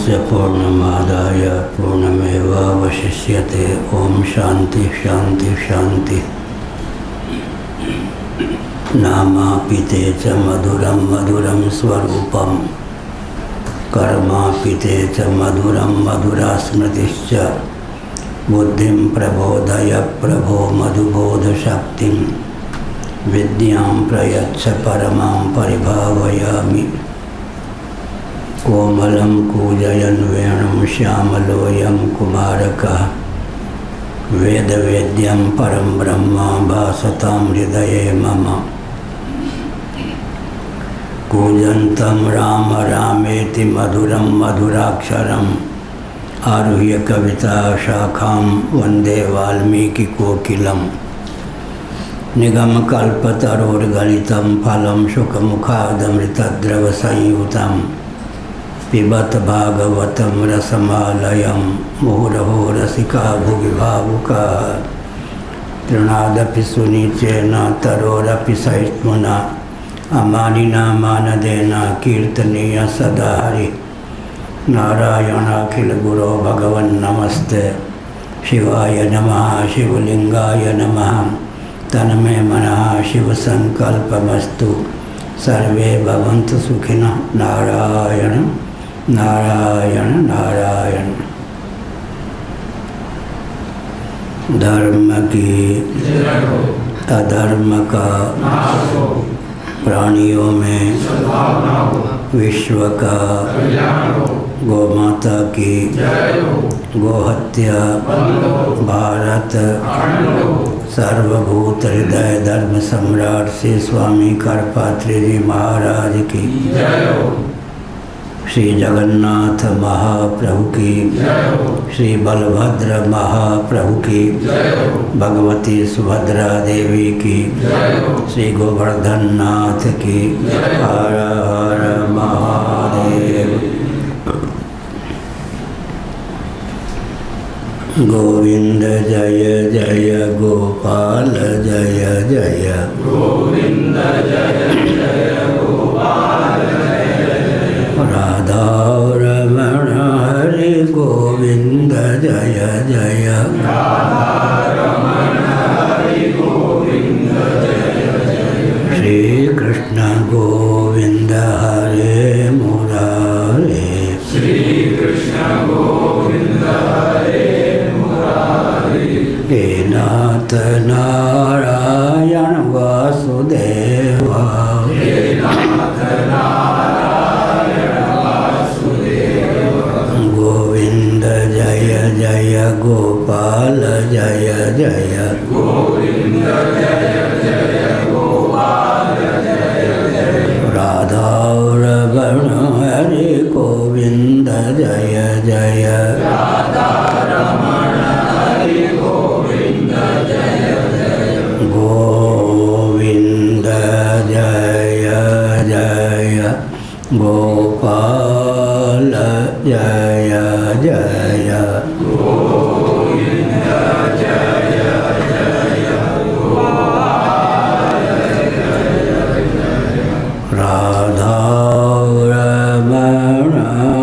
पूर्णस्य पूर्णमादाय पूर्णमेवावशिष्यते। ओम शांति शांति शांति। नामापिते च मधुरं मधुरं स्वरूपं कर्मापिते च मधुरं मधुरा स्मृतिश्च। बुद्धिं प्रबोधय प्रभो मधुबोधशक्तिं विद्यां प्रयच्छ परमां परिभावयामि। कोमलं कूजयन् वेणुं श्यामलोऽयं कुमारकः वेदवेद्यं परं ब्रह्म भासतां हृदये मम। कूजन्तं राम रामेति मधुरं मधुराक्षरम् आरुह्य कविता शाखां वन्दे वाल्मीकिकोकिलं। निगमकल्पतरोर्गलितं फलं शुकमुखादमृतद्रवसंयुतं पिबत भागवतं रसमालयं मुहुरहो रसिका भुवि भावुकाः। तृणादपि सुनिचेन तरोरपि सहिष्णुना अमानिना मानदेन कीर्तनीय सदा हरि। नारायणाखिल गुरो भगवन् नमस्ते। शिवाय नमः शिवलिंगाय नमः। तन्मे मनः शिव संकल्पमस्तु। सर्वे भवन्तु सुखिनः। नारायण नारायण नारायण। धर्म की अधर्म का प्राणियों में विश्व का गोमाता की गोहत्या भारत सर्वभूत हृदय धर्म सम्राट श्री स्वामी करपात्री जी महाराज की। श्री जगन्नाथ महाप्रभु की। श्री बलभद्र महाप्रभु की। भगवती सुभद्रा देवी की। श्री गोवर्धन नाथ की। हर हर महादेव। गोविंद जय जय गोपाल जय जय। गोविंद जय जय गोपाल राधा रमण हरि गोविंद जय जय। राधा रमण हरि गोविंद जय जय। श्री कृष्ण गोविंद हरे मुरारे। श्री कृष्ण गोविंद हरे मुरारे। हे नाथ नारायण वासुदेवा। हे नाथ जय गोपाल जय जय। गोविंद जय जय गोपाल जय जय। राधा रमण हरि गोविंद जय जय। राधा रमण हरि गोविंद जय जय। गोविंद जय जय गोपाल जय जय। गोविंद जय जय गोपाल जय जय। राधा रमण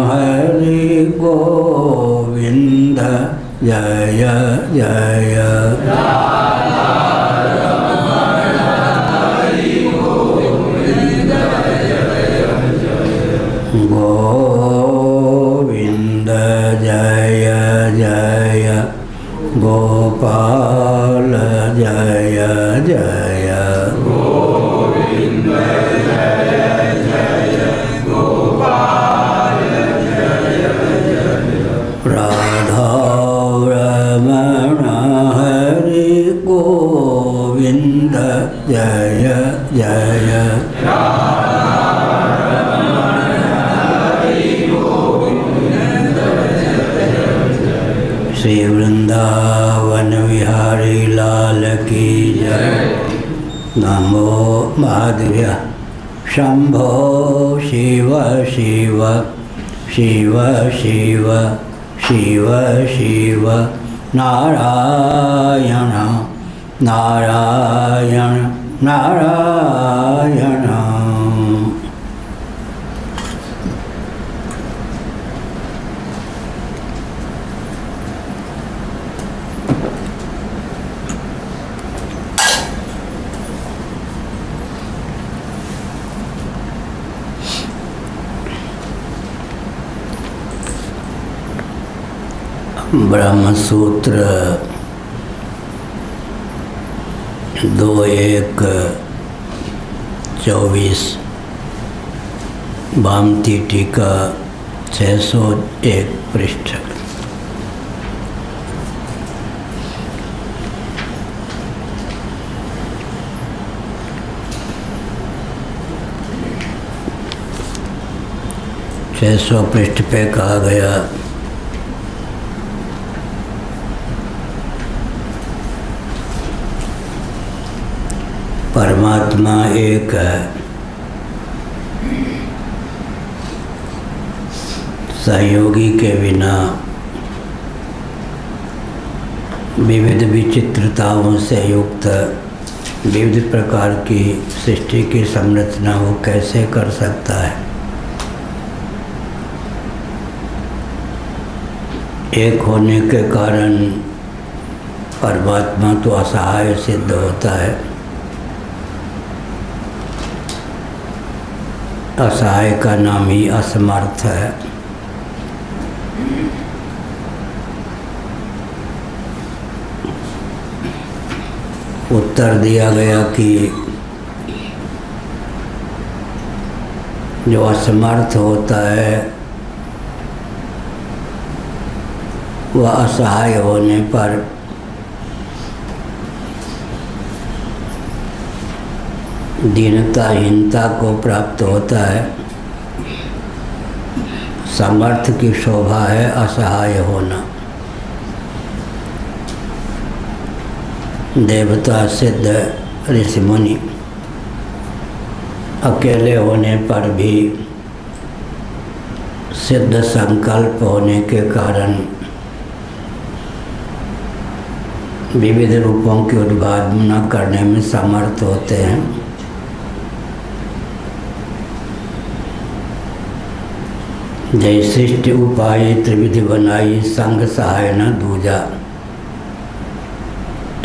हरि गोविंद जय जय। राधा रमण हरि गोविंद जय जय। गोविंद जय जय गोपाल जय जय। गोविंद जय जय गोपाल जय जय। राधा रमण हरि गोविंद जय जय। श्री वृंदावन विहारी लाल की जय। नमो माधव्य शंभो शिव शिव शिव शिव शिव शिव नारायण नारायण नारायण। ब्रह्मसूत्र 2.1.24 भामती टीका 601 पृष्ठ। पृष्ठ पे कहा गया परमात्मा एक है, सहयोगी के बिना विविध विचित्रताओं से युक्त विविध प्रकार की सृष्टि की संरचना वो कैसे कर सकता है। एक होने के कारण परमात्मा तो असहाय सिद्ध होता है। असहाय का नाम ही असमर्थ है। उत्तर दिया गया कि जो असमर्थ होता है वह असहाय होने पर दीनताहीनता को प्राप्त होता है। समर्थ की शोभा है असहाय होना। देवता सिद्ध ऋषि मुनि अकेले होने पर भी सिद्ध संकल्प होने के कारण विविध रूपों की उद्भावना करने में समर्थ होते हैं। जय सृष्टि उपाय त्रिविधि बनाई, संग सहाय न दूजा।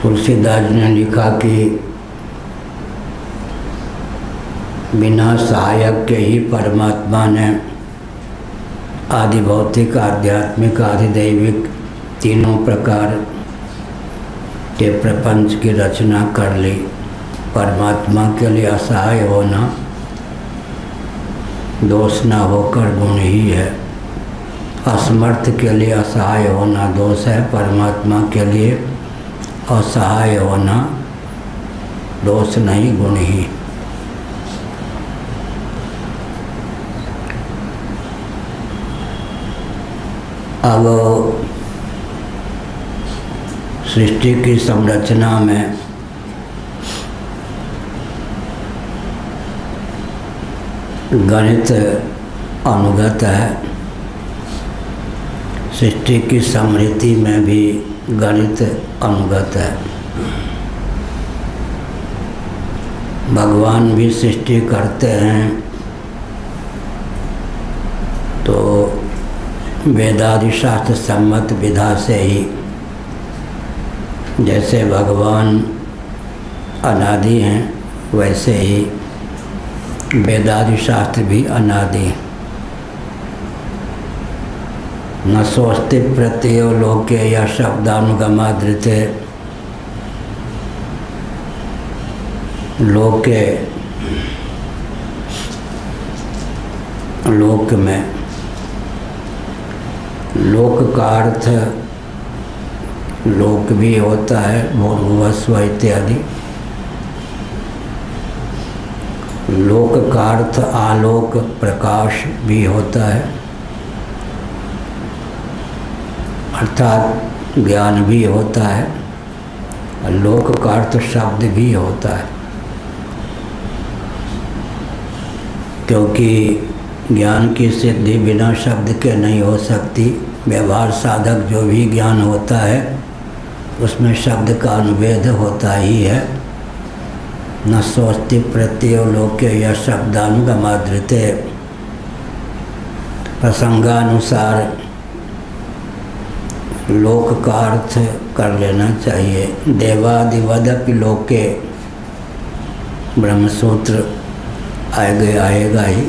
तुलसीदास ने लिखा कि बिना सहायक के ही परमात्मा ने आदि भौतिक, आध्यात्मिक, आधिदैविक तीनों प्रकार के प्रपंच की रचना कर ली। परमात्मा के लिए असहाय होना दोष न होकर गुण ही है। असमर्थ के लिए असहाय होना दोष है, परमात्मा के लिए असहाय होना दोष नहीं, गुण ही। अब सृष्टि की संरचना में गणित अनुगत है। सृष्टि की समृद्धि में भी गणित अनुगत है। भगवान भी सृष्टि करते हैं तो वेदादि शास्त्र सम्मत विधा से ही। जैसे भगवान अनादि हैं वैसे ही वेदादि शास्त्र भी अनादि। न सोस्ति प्रत्ययो लोके या शब्दानुगमादृते। लोके लोक में, लोक का अर्थ लोक भी होता है, भूर्भुवस्व इत्यादि। लोक का अर्थ आलोक, प्रकाश भी होता है, अर्थात ज्ञान भी होता है। लोक का अर्थ शब्द भी होता है, क्योंकि ज्ञान की सिद्धि बिना शब्द के नहीं हो सकती। व्यवहार साधक जो भी ज्ञान होता है उसमें शब्द का अनुवेद होता ही है। न सोस्ति प्रत्ययो लोके या शब्दानुगमादृते। प्रसंगानुसार लोक का अर्थ कर लेना चाहिए। देवादिवदपि लोके, ब्रह्मसूत्र आएगा ही।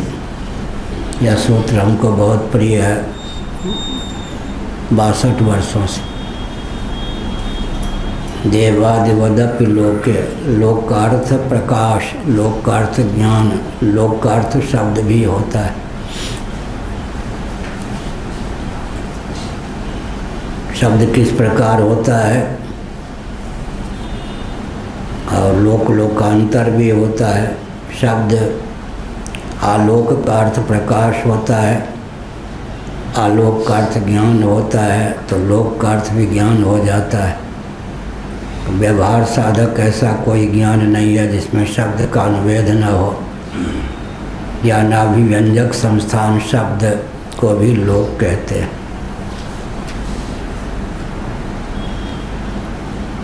यह सूत्र हमको बहुत प्रिय है। 62 वर्षों से। देवादिवदपि लोके, लोकार्थ प्रकाश, लोकार्थ ज्ञान, लोकार्थ शब्द भी होता है। शब्द किस प्रकार होता है और लोक लोकांतर भी होता है। शब्द आलोक का अर्थ प्रकाश होता है, आलोक का अर्थ ज्ञान होता है, तो लोक का अर्थ भी ज्ञान हो जाता है। व्यवहार साधक ऐसा कोई ज्ञान नहीं है जिसमें शब्द का अनुवेद न हो। ज्ञानाभिव्यंजक संस्थान शब्द को भी लोक कहते हैं।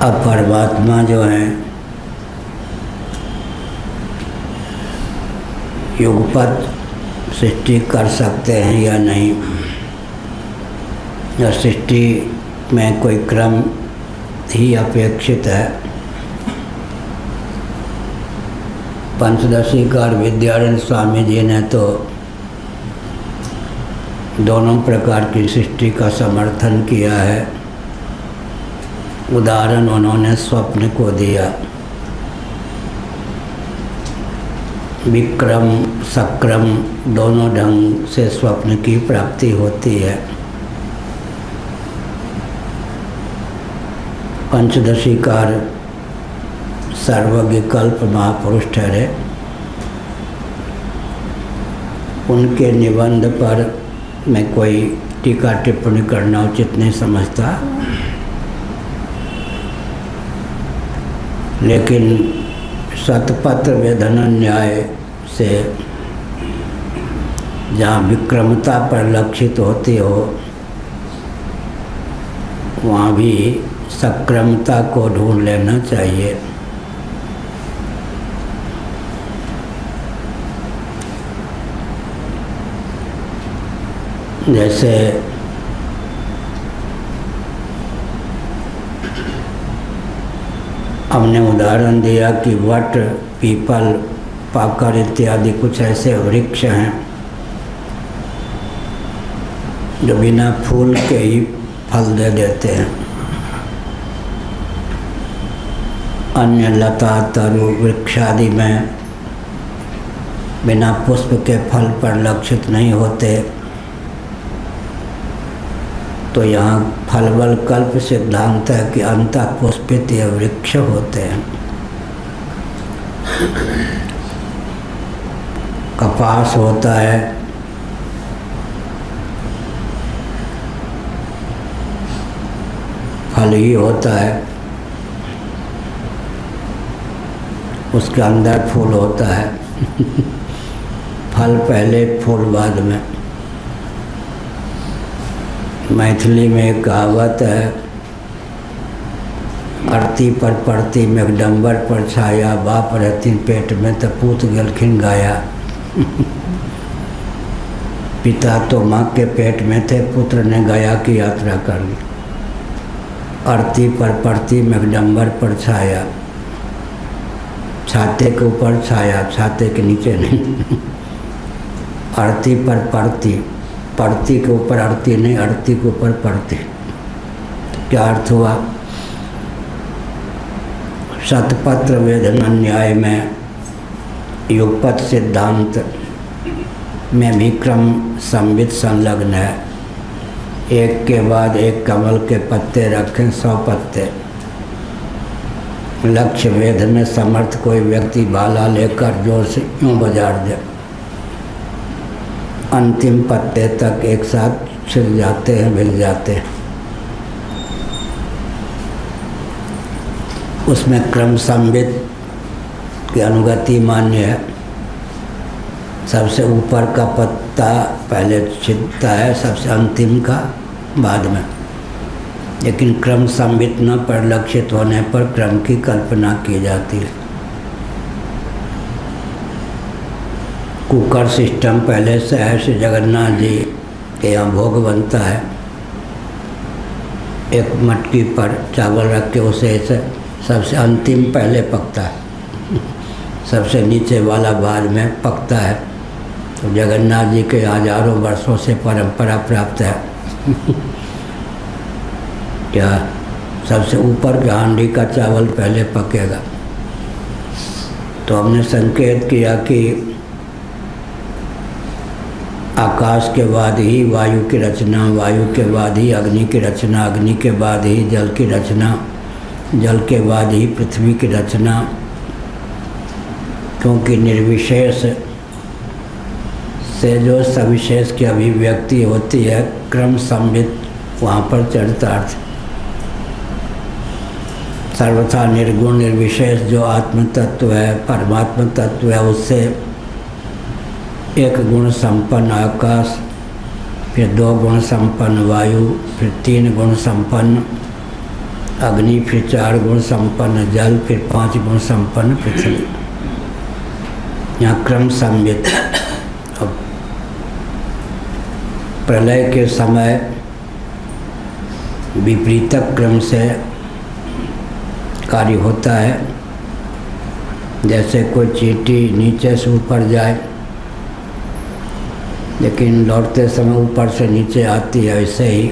अब परमात्मा जो है युगपत सृष्टि कर सकते हैं या नहीं, या सृष्टि में कोई क्रम ही अपेक्षित है। पंचदशीकार विद्यारण्य स्वामी जी ने तो दोनों प्रकार की सृष्टि का समर्थन किया है। उदाहरण उन्होंने स्वप्न को दिया। विक्रम सक्रम दोनों ढंग से स्वप्न की प्राप्ति होती है। पंचदशीकार सर्वज्ञ कल्प महापुरुष ठहरे। उनके निबंध पर मैं कोई टीका टिप्पणी करना उचित नहीं समझता, लेकिन शतपत्र वेधन न्याय से जहाँ विक्रमता परिलक्षित होती हो वहाँ भी सक्रमता को ढूंढ लेना चाहिए। जैसे हमने उदाहरण दिया कि वट, पीपल, पाकर इत्यादि कुछ ऐसे वृक्ष हैं जो बिना फूल के ही फल दे देते हैं। अन्य लता तरु वृक्षादि में बिना पुष्प के फल परिलक्षित नहीं होते, तो यहाँ फलबल कल्प सिद्धांत है कि अंतः पुष्पित ये वृक्ष होते हैं। कपास होता है, फल ही होता है, उसके अंदर फूल होता है। फल पहले फूल बाद में। मैथिली में एक कहावत है, आरती पर पड़ती मेघडम्बर पर छाया, बाप रहती पेट में तो पूत गलखिन गाया। पिता तो माँ के पेट में थे, पुत्र ने गया की यात्रा कर ली। आरती पर पड़ती मेघडम्बर पर छाया, छाते के ऊपर छाया, छाते के नीचे नहीं। आरती पर पड़ती, पड़ती के ऊपर आरती नहीं, आरती के ऊपर पड़ती। क्या अर्थ हुआ? शतपत्र वेधन न्याय में युगपत सिद्धांत में भी क्रम संवित संलग्न है। एक के बाद एक कमल के पत्ते रखें 100 पत्ते। लक्ष्य वेध में समर्थ कोई व्यक्ति भाला लेकर जोर से यूँ बजार दे, अंतिम पत्ते तक एक साथ छिल जाते हैं, मिल जाते हैं। उसमें क्रम संवित की अनुगति मान्य है। सबसे ऊपर का पत्ता पहले छिलता है, सबसे अंतिम का बाद में। लेकिन क्रम संवित न परिलक्षित होने पर क्रम की कल्पना की जाती है। कुकर सिस्टम पहले से है। श्री जगन्नाथ जी के यहाँ भोग बनता है, एक मटकी पर चावल रख के उसे सबसे अंतिम पहले पकता है, सबसे नीचे वाला बाद में पकता है। तो जगन्नाथ जी के हजारों वर्षों से परंपरा प्राप्त है। क्या सबसे ऊपर के हांडी का चावल पहले पकेगा। तो हमने संकेत किया कि आकाश के बाद ही वायु की रचना, वायु के बाद ही अग्नि की रचना, अग्नि के बाद ही जल की रचना, जल के बाद ही पृथ्वी की रचना। क्योंकि निर्विशेष से जो सविशेष की अभिव्यक्ति होती है, क्रम सम्मित वहाँ पर चरितार्थ। सर्वथा निर्गुण निर्विशेष जो आत्म तत्व है, परमात्मा तत्व है, उससे एक गुण संपन्न आकाश, फिर 2 गुण संपन्न वायु, फिर 3 गुण संपन्न अग्नि, फिर 4 गुण संपन्न जल, फिर 5 गुण संपन्न पृथ्वी। यहाँ क्रम सम्मित। अब प्रलय के समय विपरीतक क्रम से कार्य होता है। जैसे कोई चींटी नीचे से ऊपर जाए लेकिन लौटते समय ऊपर से नीचे आती है, वैसे ही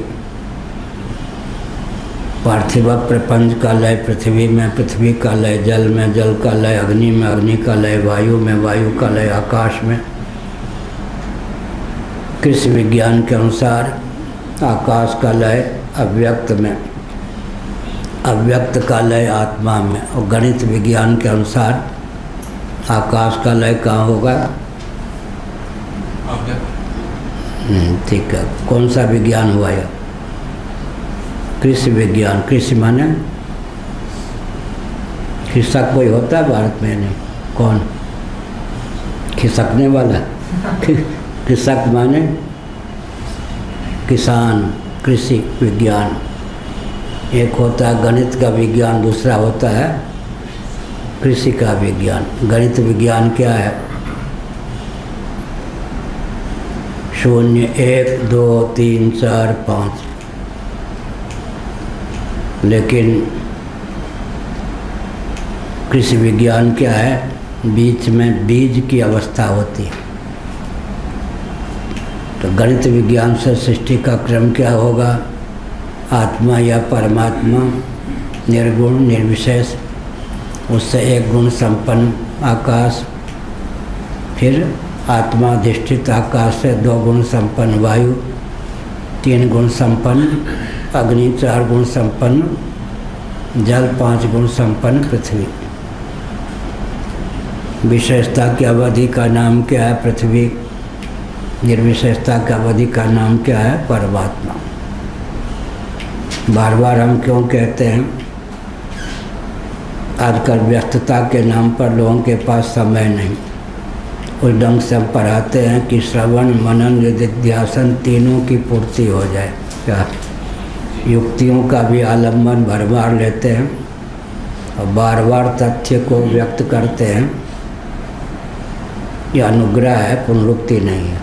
पार्थिव प्रपंच का लय पृथ्वी में, पृथ्वी का लय जल में, जल का लय अग्नि में, अग्नि का लय वायु में, वायु का लय आकाश में। कृषि विज्ञान के अनुसार आकाश का लय अव्यक्त में, अव्यक्त का लय आत्मा में, और गणित विज्ञान के अनुसार आकाश का लय कहाँ होगा? ठीक है। कौन सा विज्ञान हुआ यह? कृषि विज्ञान। कृषि माने खिसक कोई होता है भारत में? नहीं। कौन? खिसकने वाला। खिसक माने किसान। कृषि विज्ञान एक होता है गणित का विज्ञान, दूसरा होता है कृषि का विज्ञान। गणित विज्ञान क्या है? 0 1 2 3 4 5। लेकिन कृषि विज्ञान क्या है? बीच में बीज की अवस्था होती है। तो गणित विज्ञान से सृष्टि का क्रम क्या होगा? आत्मा या परमात्मा निर्गुण निर्विशेष, उससे 1 गुण संपन्न आकाश, फिर आत्माधिष्ठित आकाश से 2 गुण संपन्न वायु, 3 गुण संपन्न अग्नि, 4 गुण संपन्न जल, 5 गुण संपन्न पृथ्वी। विशेषता की अवधि का नाम क्या है? पृथ्वी। निर्विशेषता की अवधि का नाम क्या है? परमात्मा। बार बार हम क्यों कहते हैं? आजकल व्यस्तता के नाम पर लोगों के पास समय नहीं। उस ढंग से हम पढ़ाते हैं कि श्रवण मनन निधिध्यासन तीनों की पूर्ति हो जाए। क्या युक्तियों का भी आलम्बन भरमार लेते हैं और बार बार तथ्य को व्यक्त करते हैं। यह अनुग्रह है, पुनरुक्ति नहीं है।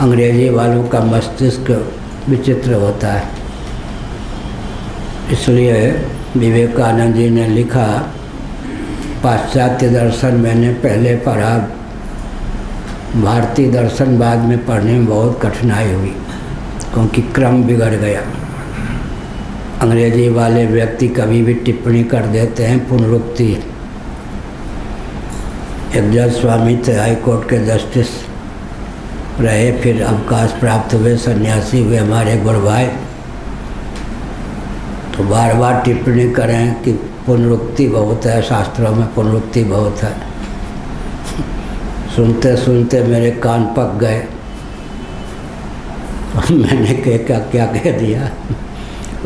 अंग्रेजी वालों का मस्तिष्क विचित्र होता है। इसलिए विवेकानंद जी ने लिखा, पाश्चात्य दर्शन मैंने पहले पढ़ा, भारतीय दर्शन बाद में पढ़ने में बहुत कठिनाई हुई क्योंकि क्रम बिगड़ गया। अंग्रेजी वाले व्यक्ति कभी भी टिप्पणी कर देते हैं पुनरुक्ति। एक जज स्वामी थे, हाई कोर्ट के जस्टिस रहे, फिर अवकाश प्राप्त हुए, सन्यासी हुए हमारे गुरु भाई। तो बार बार टिप्पणी करें कि पुनरुक्ति बहुत है, शास्त्रों में पुनरुक्ति बहुत है। सुनते सुनते मेरे कान पक गए। मैंने क्या कह दिया।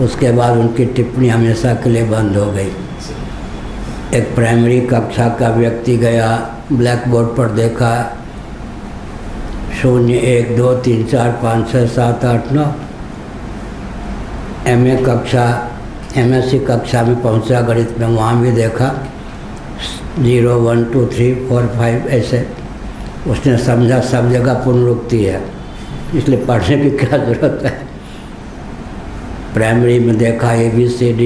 उसके बाद उनकी टिप्पणी हमेशा के लिए बंद हो गई। एक प्राइमरी कक्षा का व्यक्ति गया, ब्लैक बोर्ड पर देखा 0 1 2 3 4 5 6 7 8 9। MA कक्षा MSc कक्षा में पहुंचा गणित में, वहाँ भी देखा 0 1 2 3 4 5 ऐसे। उसने समझा सब जगह पुनरुक्ति है, इसलिए पढ़ने की क्या ज़रूरत है। प्राइमरी में देखा ABCD,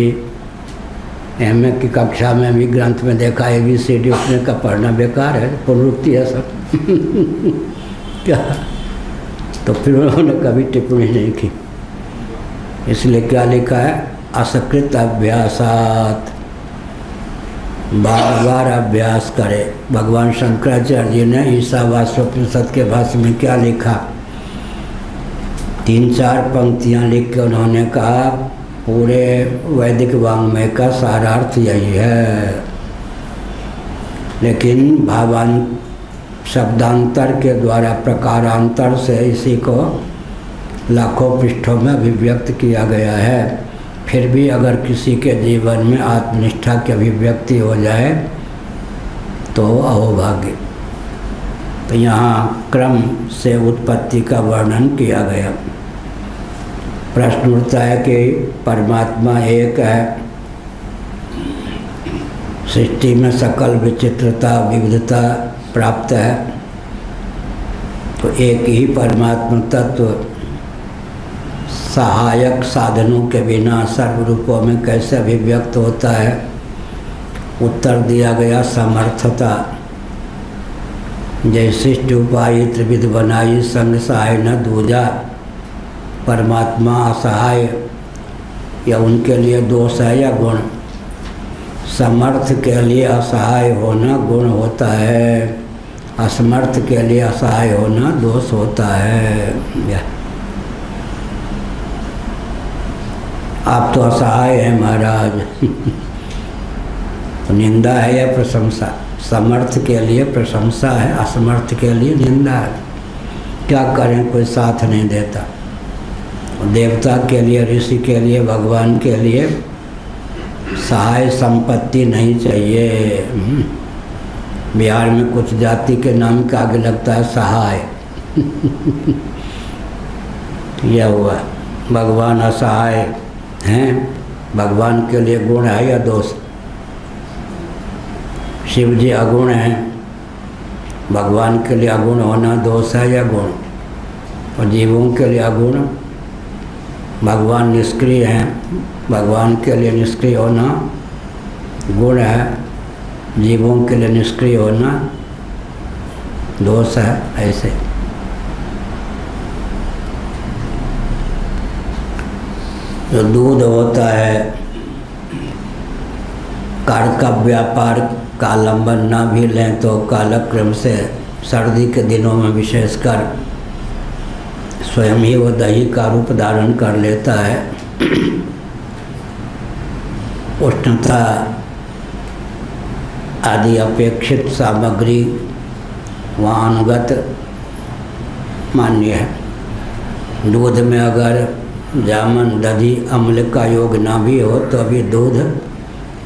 MA की कक्षा में भी ग्रंथ में देखा ABCD, उसने का पढ़ना बेकार है, पुनरुक्ति है सब। क्या? तो फिर उन्होंने कभी टिप्पणी नहीं की। इसलिए क्या लिखा है, असकृत अभ्यासात, बार बार अभ्यास करे। भगवान शंकराचार्य जी ने ईशावास्योपनिषद के भाष्य में क्या लिखा, 3-4 पंक्तियाँ लिख के उन्होंने कहा पूरे वैदिक वाङ्मय का सारार्थ यही है। लेकिन भावान शब्दांतर के द्वारा प्रकारांतर से इसी को लाखों पृष्ठों में अभिव्यक्त किया गया है। फिर भी अगर किसी के जीवन में आत्मनिष्ठा की अभिव्यक्ति हो जाए तो अहोभाग्य। तो यहाँ क्रम से उत्पत्ति का वर्णन किया गया। प्रश्न उठता है कि परमात्मा एक है, सृष्टि में सकल विचित्रता विविधता प्राप्त है, तो एक ही परमात्मा तत्व सहायक साधनों के बिना सर्व रूपों में कैसे अभिव्यक्त होता है। उत्तर दिया गया समर्थता। जय सृष्टि उपाय त्रिविध बनाई संग सहाय न दूजा। परमात्मा असहाय या उनके लिए दोष है या गुण। समर्थ के लिए असहाय होना गुण होता है, असमर्थ के लिए असहाय होना दोष होता है। आप तो असहाय हैं महाराज। तो निंदा है या प्रशंसा? समर्थ के लिए प्रशंसा है, असमर्थ के लिए निंदा है। क्या करें, कोई साथ नहीं देता। देवता के लिए, ऋषि के लिए, भगवान के लिए सहाय संपत्ति नहीं चाहिए। बिहार में कुछ जाति के नाम के आगे लगता है सहाय। यह हुआ, भगवान असहाय हैं। भगवान के लिए गुण है या दोष? शिव जी अगुण हैं, भगवान के लिए अगुण होना दोष है या गुण? और जीवों के लिए अगुण, भगवान निष्क्रिय हैं, भगवान के लिए निष्क्रिय होना गुण है, जीवों के लिए निष्क्रिय होना दोष है। ऐसे जो दूध होता है, कार का व्यापार का लंबन ना भी लें तो कालक्रम से सर्दी के दिनों में विशेषकर स्वयं ही वो दही का रूप धारण कर लेता है। उष्णता आदि अपेक्षित सामग्री वहाँ अनुगत मान्य है। दूध में अगर जामन, दधी, अम्ल का योग ना भी हो तो भी दूध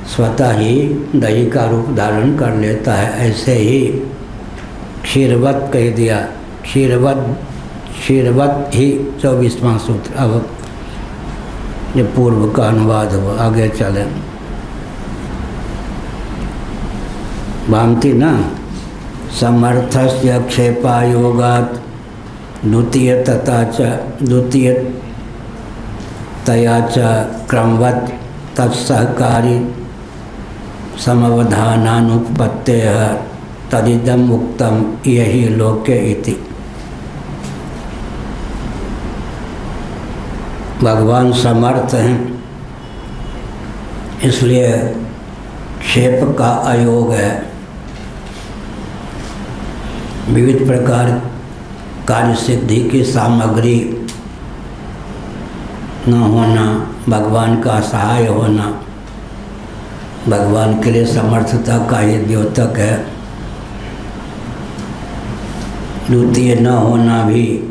स्वतः ही दही का रूप धारण कर लेता है। ऐसे ही क्षीरवत कह दिया, क्षीरवत ही 24वां सूत्र। अब ये पूर्व का अनुवाद हुआ, आगे चले। भांति ना, समर्थस्य क्षेपायोगात् द्वितीय तथा च द्वितीय तया च क्रमवत् तत्सहकारी समवधानानुपत्तेः तदिदम् उक्तम् यही लोके इति। भगवान समर्थ हैं, इसलिए क्षेप का अयोग है। विविध प्रकार कार्य सिद्धि की सामग्री न होना, भगवान का सहाय होना, भगवान के लिए समर्थता का ही द्योतक है। द्वितीय न होना भी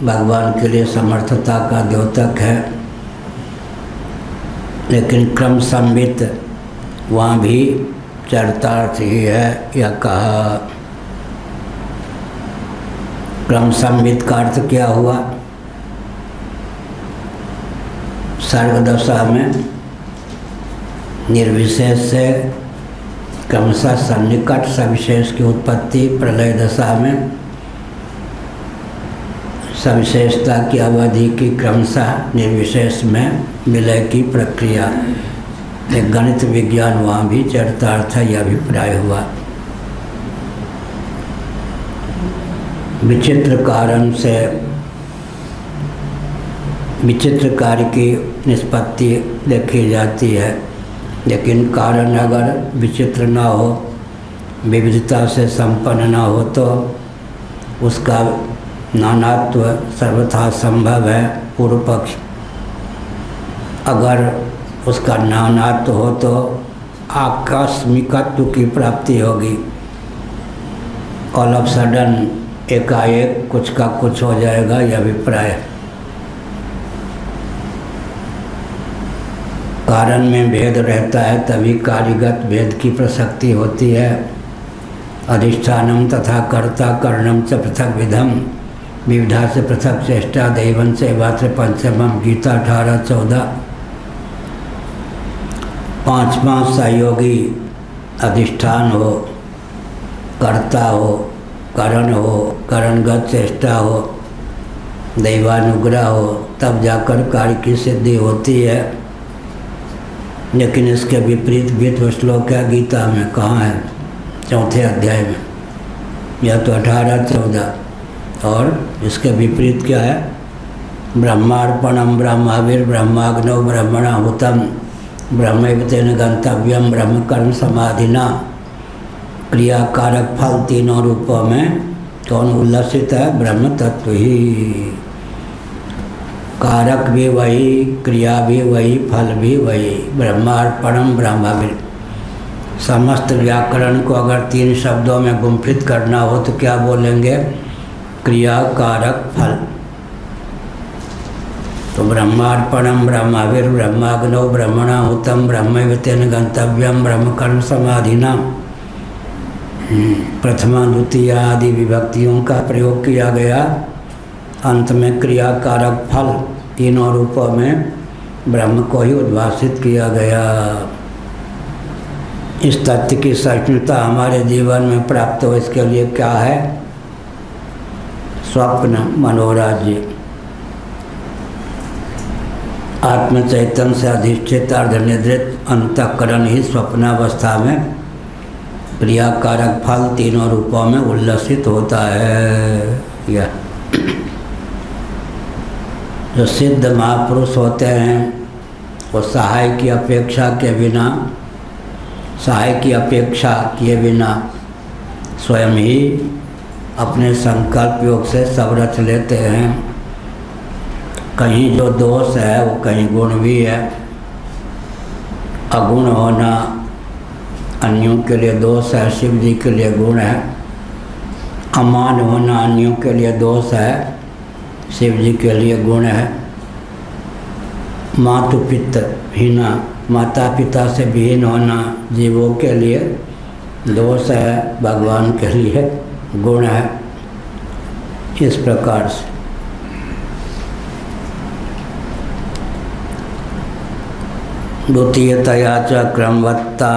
भगवान के लिए समर्थता का द्योतक है। लेकिन क्रम संबित वहाँ भी चरितार्थ ही है। यह कहा क्रम संबित का अर्थ क्या हुआ? सर्ग दशा में निर्विशेष से क्रमशः सन्निकट सविशेष की उत्पत्ति, प्रलय दशा में सविशेषता की अवधि की क्रमशः निर्विशेष में विलय की प्रक्रिया। एक गणित विज्ञान वहाँ भी चरितार्थ यह अभिप्राय हुआ। विचित्र कारण से विचित्र कार्य की निष्पत्ति देखी जाती है, लेकिन कारण अगर विचित्र न हो, विविधता से संपन्न न हो, तो उसका नानात्व सर्वथा संभव है। पूर्व पक्ष अगर उसका नानात्व हो तो आकस्मिकत्व की प्राप्ति होगी। ऑल ऑफ सडन एकाएक कुछ का कुछ हो जाएगा, यह अभिप्राय। कारण में भेद रहता है तभी कार्यगत भेद की प्रसक्ति होती है। अधिष्ठानम तथा कर्ता करणम च पृथक विधम, विविधा से पृथक चेष्टा दैवन से वात्र पंचमम, गीता 18-14। पांच सहयोगी अधिष्ठान हो, कर्ता हो, करण हो, करणगत चेष्टा हो, दैवानुग्रह हो, तब जाकर कार्य की सिद्धि होती है। लेकिन इसके विपरीत वित्व श्लोक है गीता में, कहाँ है? 4 अध्याय में, यह तो 18-14। और इसके विपरीत क्या है? ब्रह्मार्पणम ब्रह्माविर ब्रह्माग्नौ ब्रह्मणाहुतम ब्रह्मैव तेन गंतव्यम ब्रह्म कर्म समाधिना। क्रिया कारक फल तीनों रूपों में कौन उल्लसित है? ब्रह्म तत्व ही। कारक भी वही, क्रिया भी वही, फल भी वही। ब्रह्मार्पणम ब्रह्माविर। समस्त व्याकरण को अगर 3 शब्दों में गुंफित करना हो तो क्या बोलेंगे? क्रिया कारक फल। तो ब्रह्मार्पणम ब्रह्माविर ब्रह्माग्नौ ब्रह्मणाहुतम ब्रह्मैव तेन गंतव्यम ब्रह्म कर्म समाधिना। प्रथमा द्वितीय आदि विभक्तियों का प्रयोग किया गया। अंत में क्रिया कारक फल तीनों रूपों में ब्रह्म को ही उद्भाषित किया गया। इस तथ्य की सहिष्णुता हमारे जीवन में प्राप्त हो, इसके लिए क्या है? स्वप्न मनोराज्य। आत्म चैतन्य से अधिष्ठित अर्धनिद्रित अंतःकरण ही स्वप्नावस्था में क्रिया कारक फल तीनों रूपों में उल्लसित होता है। यह जो सिद्ध महापुरुष होते हैं वो सहाय की अपेक्षा किए बिना स्वयं ही अपने संकल्प योग से सब रच लेते हैं। कहीं जो दोष है वो कहीं गुण भी है। अगुण होना अन्यों के लिए दोष है, शिव जी के लिए गुण है। अमान होना अन्यों के लिए दोष है, शिव जी के लिए गुण है। माता पिता से विहीन होना जीवों के लिए दोष है, भगवान के लिए गुण है। इस प्रकार से द्वितीयतया च क्रमवत्ता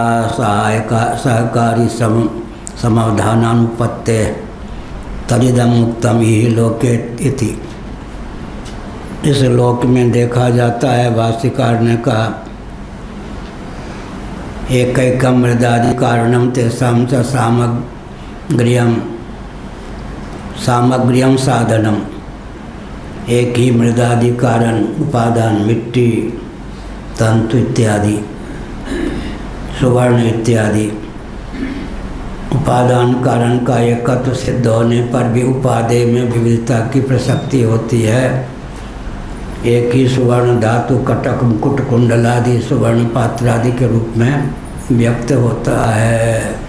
सहकारी समाधानानुपत्ते तदिदम उत्तम ही लोके इति। इस लोक में देखा जाता है, भाष्यकार ने कहा, एकैकम मृदादि कारणम तेषां च सामग्र्यम साधनम। एक ही मृदादि कारण उपादान, मिट्टी, तंतु इत्यादि, सुवर्ण इत्यादि उपादान कारण का एकत्व सिद्ध होने पर भी उपादेय में विविधता की प्रसक्ति होती है। एक ही सुवर्ण धातु कटक मुकुट कुंडल आदि सुवर्ण पात्र आदि के रूप में व्यक्त होता है।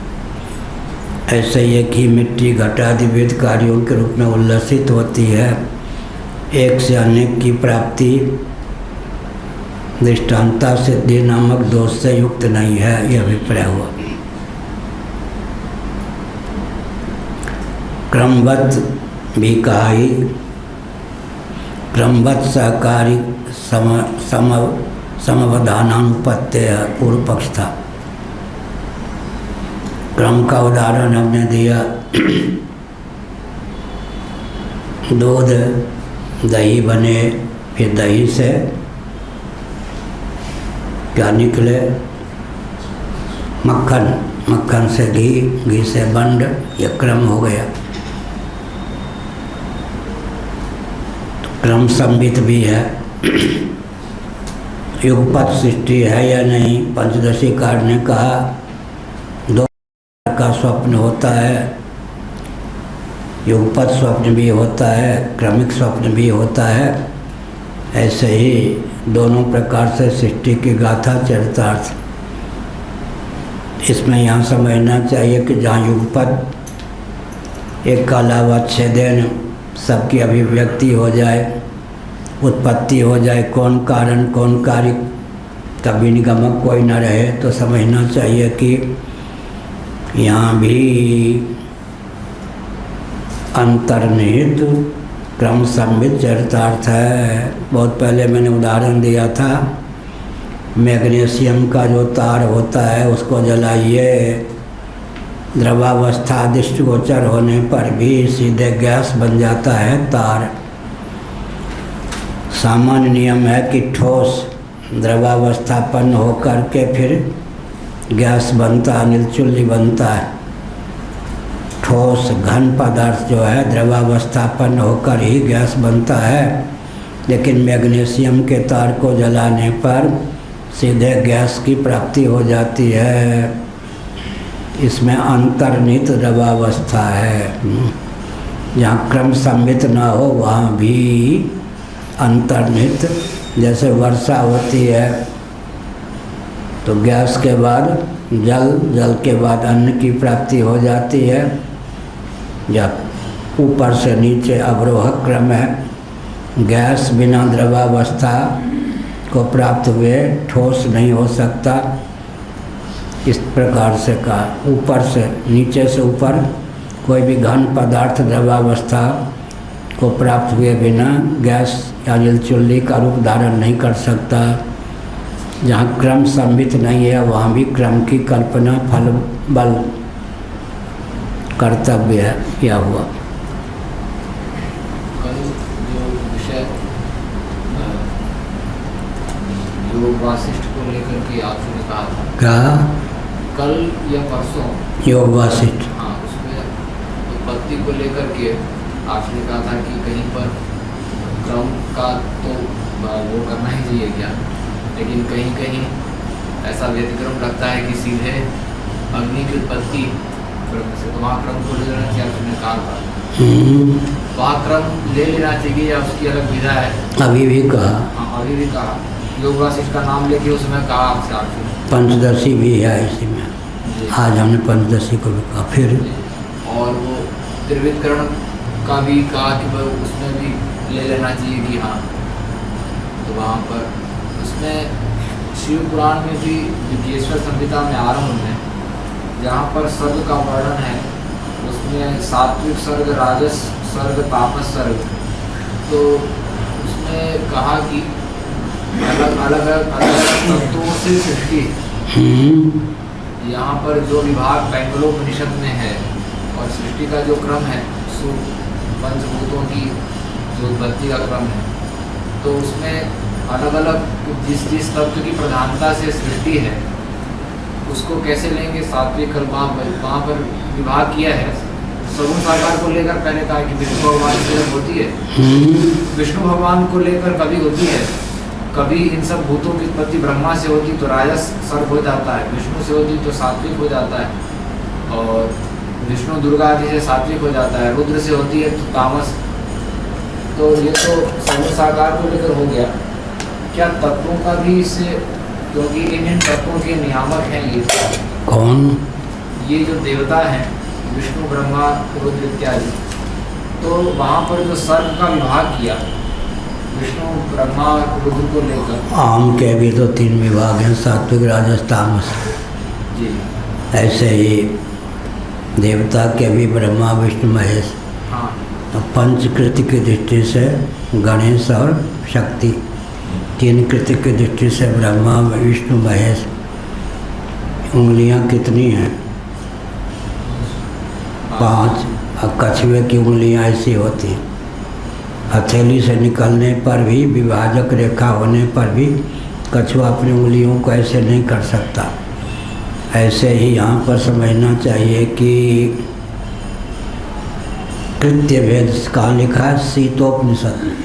ऐसे एक ही मिट्टी घट आदि विविध कार्यों के रूप में उल्लसित होती है। एक से अनेक की प्राप्ति दृष्टांता सिद्धि नामक दोष से युक्त नहीं है, यह अभिप्राय हुआ। क्रमवत् भी कहा ही, क्रमवत् सहकारी समवधानानुपत्य पूर्व पक्ष था। क्रम का उदाहरण हमने दिया। दूध दही बने, फिर दही से क्या निकले? मक्खन, मक्खन से घी, घी से बंड, यह क्रम हो गया। तो क्रम संबित भी है, युगपत सृष्टि है या नहीं। पंचदशीकार ने कहा दो प्रकार का स्वप्न होता है, युगपत स्वप्न भी होता है, क्रमिक स्वप्न भी होता है। ऐसे ही दोनों प्रकार से सृष्टि की गाथा चरितार्थ। इसमें यहाँ समझना चाहिए कि जहाँ युगपत एक का अलावा 6 दिन सबकी अभिव्यक्ति हो जाए, उत्पत्ति हो जाए, कौन कारण कौन कार्य, कभी निगमक कोई न रहे, तो समझना चाहिए कि यहाँ भी अंतर्निहित क्रम संबित चरितार्थ है। बहुत पहले मैंने उदाहरण दिया था, मैग्नीशियम का जो तार होता है उसको जलाइए, द्रवावस्था दृष्टिगोचर होने पर भी सीधे गैस बन जाता है तार। सामान्य नियम है कि ठोस द्रवावस्थापन्न होकर के फिर गैस बनता है, नीलचुल्ली बनता है। ठोस घन पदार्थ जो है द्रवावस्थापन्न होकर ही गैस बनता है, लेकिन मैग्नीशियम के तार को जलाने पर सीधे गैस की प्राप्ति हो जाती है। इसमें अंतर्निहित द्रवावस्था है। जहाँ क्रम सम्मित न हो वहाँ भी अंतर्निहित, जैसे वर्षा होती है तो गैस के बाद जल, जल के बाद अन्न की प्राप्ति हो जाती है। जब ऊपर से नीचे अवरोहक क्रम है, गैस बिना द्रवावस्था को प्राप्त हुए ठोस नहीं हो सकता। इस प्रकार से कहा, ऊपर से नीचे से ऊपर कोई भी घन पदार्थ द्रवावस्था को प्राप्त हुए बिना गैस या नीलचुल्ली का रूप धारण नहीं कर सकता। जहाँ क्रम सम्मित नहीं है वहाँ भी क्रम की कल्पना फल बल कर्तव्य है। क्या हुआ? कल जो विषय योग वासिष्ठ को लेकर के आपने कहा था, क्या कल या परसों योग वासिष्ठ, हाँ, उसमें उत्पत्ति को लेकर के आपने कहा था कि कहीं पर क्रम का तो वो करना ही चाहिए क्या, लेकिन कहीं कहीं ऐसा व्यतिक्रम लगता है कि सीधे अग्नि की उत्पत्ति से तो वहाँ क्रम को ले लेना चाहिए। आपने कहा था वहाँ क्रम ले लेना चाहिए या उसकी अलग विधा है? अभी भी कहा। हाँ, अभी भी कहा। योग वासिष्ठ का नाम लेके उसमें कहा आपसे आपने पंचदशी भी है इसी में। आज हमने पंचदशी को भी कहा। फिर और वो त्रिविधकरण का भी कहा कि उसमें भी ले लेना चाहिए कि हाँ, तो वहाँ पर उसमें शिव पुराण में भी विज्ञेश्वर संहिता में आरंभ में जहाँ पर सर्ग का वर्णन है, उसमें सात्विक सर्ग, राजस सर्ग, तामस सर्ग, तो उसमें कहा कि अलग अलग तत्वों से सृष्टि। यहाँ पर जो विभाग पैंगलोपनिषद में है और सृष्टि का जो क्रम है, सो पंचभूतों की जो उत्पत्ति का क्रम है, तो उसमें अलग अलग जिस जिस तत्व की प्रधानता से सृष्टि है उसको कैसे लेंगे। सात्विक वहाँ पर विभाग किया है। सगुण साकार को लेकर पहले कहा कि विष्णु भगवान से होती है, विष्णु भगवान को लेकर कभी होती है, कभी इन सब भूतों की उत्पत्ति ब्रह्मा से होती तो राजस सर्ग हो जाता है, विष्णु से होती तो सात्विक हो जाता है, और विष्णु दुर्गा आदि से सात्विक हो जाता है, रुद्र से होती है तो तामस। तो ये तो सगुण साकार को लेकर हो गया। क्या तत्वों का भी इससे, क्योंकि इन तत्वों के नियामक हैं ये कौन? ये जो देवता हैं विष्णु ब्रह्मा रुद्र इत्यादि, तो वहाँ पर जो सर्ग का विभाग किया विष्णु ब्रह्मा रुद्र को लेकर, आम के भी तो 3 विभाग हैं, सात्विक राजस तामस जी। ऐसे ही देवता के भी ब्रह्मा विष्णु महेश। हाँ, तो पंचकृति की दृष्टि से गणेश और शक्ति, 3 कृति की दृष्टि से ब्रह्मा विष्णु महेश। उंगलियां कितनी हैं? 5। और कछुए की उंगलियां ऐसी होती हैं। हथेली से निकलने पर भी, विभाजक रेखा होने पर भी कछुआ अपनी उंगलियों को ऐसे नहीं कर सकता। ऐसे ही यहाँ पर समझना चाहिए कि कृत्य भेद कहाँ लिखा है? शीतोपनिषद में।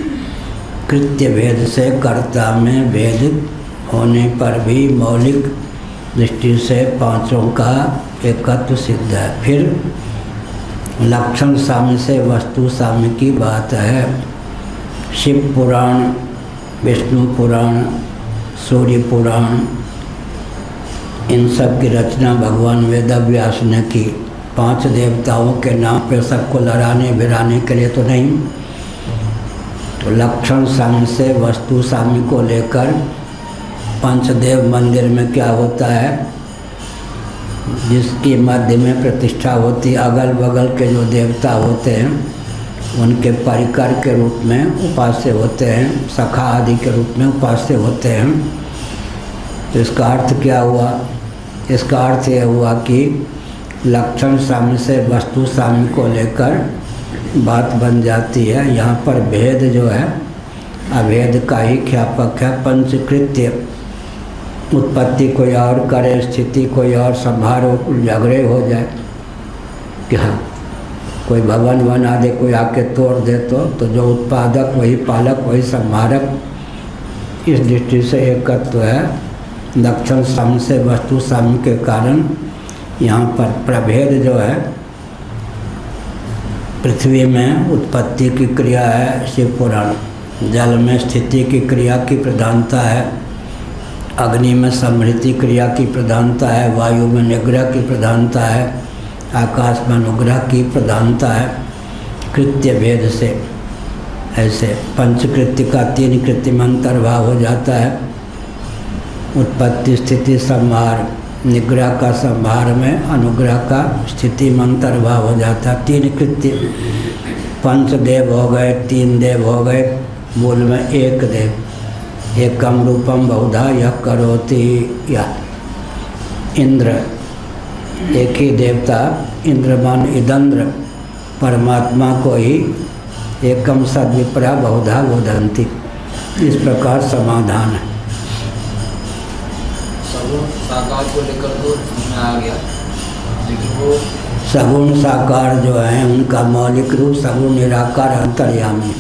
कृत्य भेद से कर्ता में भेद होने पर भी मौलिक दृष्टि से पांचों का एकत्व सिद्ध है। फिर लक्षण साम्य से वस्तु साम्य की बात है। शिव पुराण, विष्णु पुराण, सूर्य पुराण, इन सब की रचना भगवान वेदव्यास ने की। 5 देवताओं के नाम पे सबको लड़ाने भिड़ाने के लिए तो नहीं। तो लक्षण साम्य से वस्तु साम्य को लेकर पंचदेव मंदिर में क्या होता है, जिसकी मध्य में प्रतिष्ठा होती, अगल बगल के जो देवता होते हैं उनके परिकर के रूप में उपास्य होते हैं, सखा आदि के रूप में उपास्य होते हैं। तो इसका अर्थ क्या हुआ? इसका अर्थ यह हुआ कि लक्षण साम्य से वस्तु साम्य को लेकर बात बन जाती है। यहाँ पर भेद जो है अभेद का ही ख्यापक है। पंचकृत्य, उत्पत्ति कोई और करे, स्थिति कोई और संभारो, झगड़े हो जाए, क्या कोई भवन बना दे, कोई आके तोड़ दे, तो जो उत्पादक वही पालक वही संहारक, इस दृष्टि से एकत्व है। लक्षण साम्य से वस्तु साम्य के कारण यहाँ पर प्रभेद जो है, पृथ्वी में उत्पत्ति की क्रिया है शिव पुराण, जल में स्थिति की क्रिया की प्रधानता है, अग्नि में समृद्धि क्रिया की प्रधानता है, वायु में निग्रह की प्रधानता है, आकाश में अनुग्रह की प्रधानता है। कृत्य भेद से ऐसे पंचकृत्य का 3 कृत्य में अंतर्भाव हो जाता है। उत्पत्ति स्थिति संहार, निग्रह का संहार में अनुग्रह का स्थिति में अंतर्भाव हो जाता है। 3 कृत्य, पंचदेव हो गए, 3 देव हो गए, मूल में एक देव। एकम रूपम बहुधा यह करोति, यह इंद्र, एक ही देवता, इंद्रमान इदंद्र, परमात्मा को ही एकम सद्विप्रा बहुधा वदन्ति। इस प्रकार समाधान है। सगुण साकार को लेकर तो समझ में आ गया, लेकिन वो सगुण साकार जो है उनका मौलिक रूप सगुण निराकार अंतर्यामी,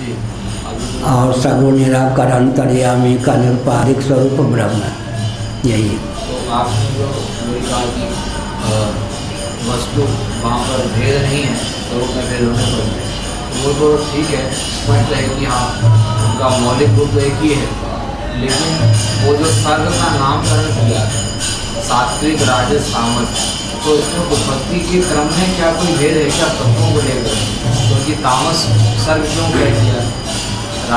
और सगुण निराकार अंतर्यामी का निरुपाधिक स्वरूप ब्रह्म है। यही तो आपने जो कहा कि वस्तु वहाँ पर भेद नहीं है, स्वरूप में भेद होने पर वो तो ठीक है, पॉइंट है कि हाँ उनका मौलिक रूप तो एक ही है, लेकिन वो जो सर्ग का नामकरण किया सात्विक राजस तामस, तो इसमें उत्पत्ति के क्रम में क्या कोई भेद है क्या तत्वों को लेकर? क्योंकि तामस सर्ग क्यों कह दिया?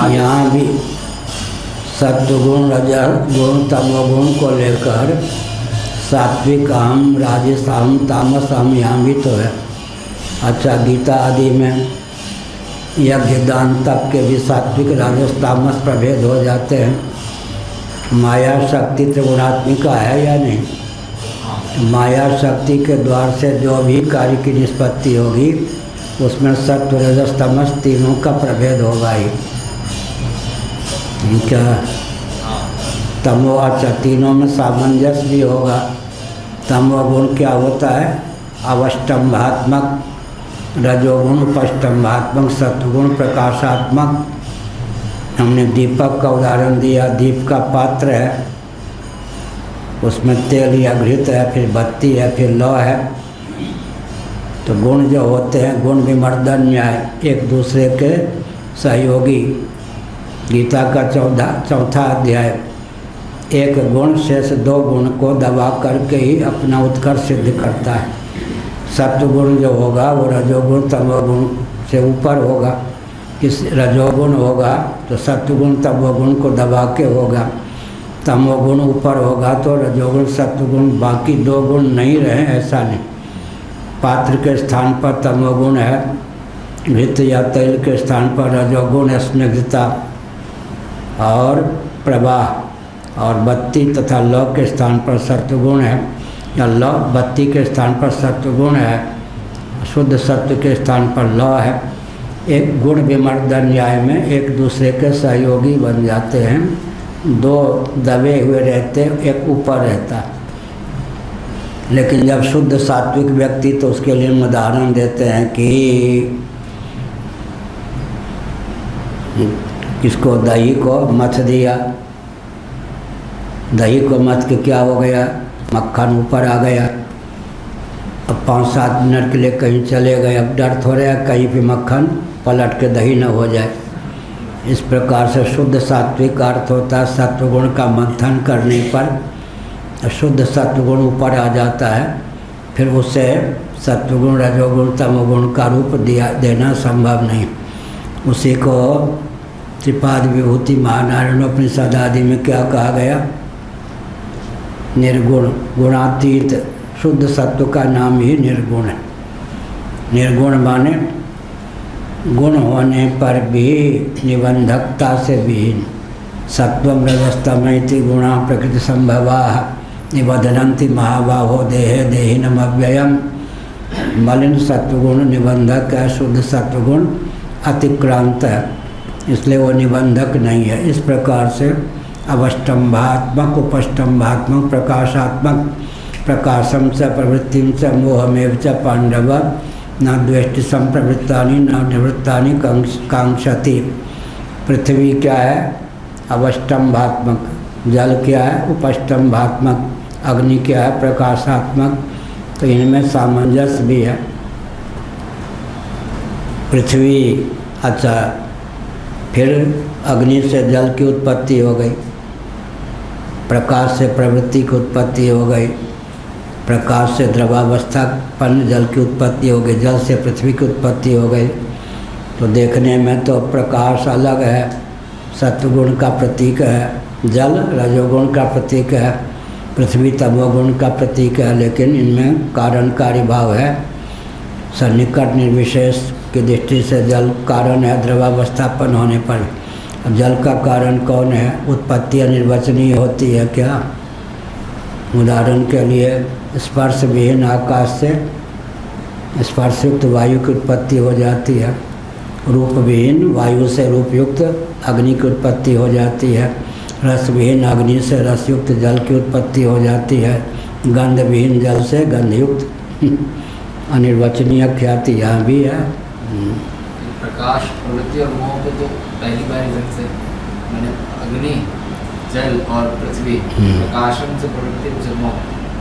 यहाँ भी सत्वगुण रजगुण तमोगुण को लेकर सात्विक अहम राजस अहम तामस अहम यहाँ भी तो है। अच्छा, गीता आदि में यज्ञ दान तप के भी सात्विक राजस तामस प्रभेद हो जाते हैं। माया शक्ति त्रिगुणात्मिका है या नहीं? माया शक्ति के द्वार से जो भी कार्य की निष्पत्ति होगी उसमें सत्व रजस तमस तीनों का प्रभेद होगा ही। क्या तमो अच्छा, तीनों में सामंजस्य भी होगा। तमोगुण क्या होता है? अवष्टम्भात्मक, रजोगुण उपष्टम्भात्मक, सत्वगुण प्रकाशात्मक। हमने दीपक का उदाहरण दिया, दीप का पात्र है, उसमें तेल या घृत है, फिर बत्ती है, फिर लौ है। तो गुण जो होते हैं गुण विमर्दन न्याय, एक दूसरे के सहयोगी। गीता का चौथा अध्याय, एक गुण शेष 2 गुण को दबा करके ही अपना उत्कर्ष सिद्ध करता है। सत्वगुण जो होगा वो रजोगुण तमोगुण से ऊपर होगा। इस रजोगुण होगा तो सत्वगुण तमोगुण को दबा के होगा। तमोगुण ऊपर होगा तो रजोगुण सत्वगुण, बाकी 2 गुण नहीं रहे ऐसा नहीं। पात्र के स्थान पर तमोगुण है, घृत या तेल के स्थान पर रजोगुण स्निग्धता और प्रवाह, और बत्ती तथा लौ के स्थान पर सत्वगुण है, या लौ बत्ती के स्थान पर सत्वगुण है, शुद्ध सत्व के स्थान पर लौ है। एक गुण विमर्दन न्याय में एक दूसरे के सहयोगी बन जाते हैं। 2 दबे हुए रहते, एक ऊपर रहता। लेकिन जब शुद्ध सात्विक व्यक्ति, तो उसके लिए उदाहरण देते हैं कि किसको? दही को मथ दिया, दही को मथ के क्या हो गया? मक्खन ऊपर आ गया। अब 5-7 मिनट के लिए कहीं चले गए, अब डर थोड़े है कहीं भी मक्खन पलट के दही न हो जाए। इस प्रकार से शुद्ध सात्विक अर्थ होता है सत्वगुण का मंथन करने पर शुद्ध सत्वगुण ऊपर आ जाता है, फिर उससे सत्वगुण रजोगुण तमोगुण का रूप देना संभव नहीं। उसी को त्रिपाद विभूति महानारायण उपनिषद आदि में क्या कहा गया? निर्गुण, गुणातीत शुद्ध सत्व का नाम ही निर्गुण है। निर्गुण माने गुण होने पर भी निबंधकता से विहीन। सत्वम रजस्तमैति गुणा प्रकृति संभवा निबधनन्ति महाबाहो देहे देहिनम अव्ययम। मलिन सत्वगुण निबंधक है, शुद्ध सत्वगुण अतिक्रांत है, इसलिए वो निबंधक नहीं है। इस प्रकार से अवष्टम्भात्मक उपष्टम्भात्मक प्रकाशात्मक प्रकाशम च प्रवृत्तिम च मोहमेव च पांडव न द्वेष्टि संप्रवृत्तानि न निवृत्तानि कांक्षति। पृथ्वी क्या है? अवष्टम्भात्मक। जल क्या है? उपष्टम्भात्मक। अग्नि क्या है? प्रकाशात्मक। तो इनमें सामंजस्य भी है। पृथ्वी, अच्छा, फिर अग्नि से जल की उत्पत्ति हो गई, प्रकाश से प्रवृत्ति की उत्पत्ति हो गई, प्रकाश से द्रवावस्थापन्न जल की उत्पत्ति हो गई, जल से पृथ्वी की उत्पत्ति हो गई। तो देखने में तो प्रकाश अलग है, सत्वगुण का प्रतीक है, जल रजोगुण का प्रतीक है, पृथ्वी तमोगुण का प्रतीक है, लेकिन इनमें कार्यकारी भाव है। सन्निकट निर्विशेष की दृष्टि से जल कारण है द्रवावस्थापन होने पर। अब जल का कारण कौन है? उत्पत्ति अनिर्वचनीय होती है क्या? उदाहरण के लिए स्पर्श विहीन आकाश से स्पर्शयुक्त वायु की उत्पत्ति हो जाती है, रूप विहीन वायु से रूपयुक्त अग्नि की उत्पत्ति हो जाती है, रस विहीन अग्नि से रसयुक्त जल की उत्पत्ति हो जाती है, गंध विहीन जल से गंधयुक्त अनिर्वचनीय ख्याति यहाँ भी है। प्रकाश प्रवृत्ति और मोह को तो पहली बार से मैंने अग्नि जल और पृथ्वी प्रकाशन से प्रवृत्ति से मोह,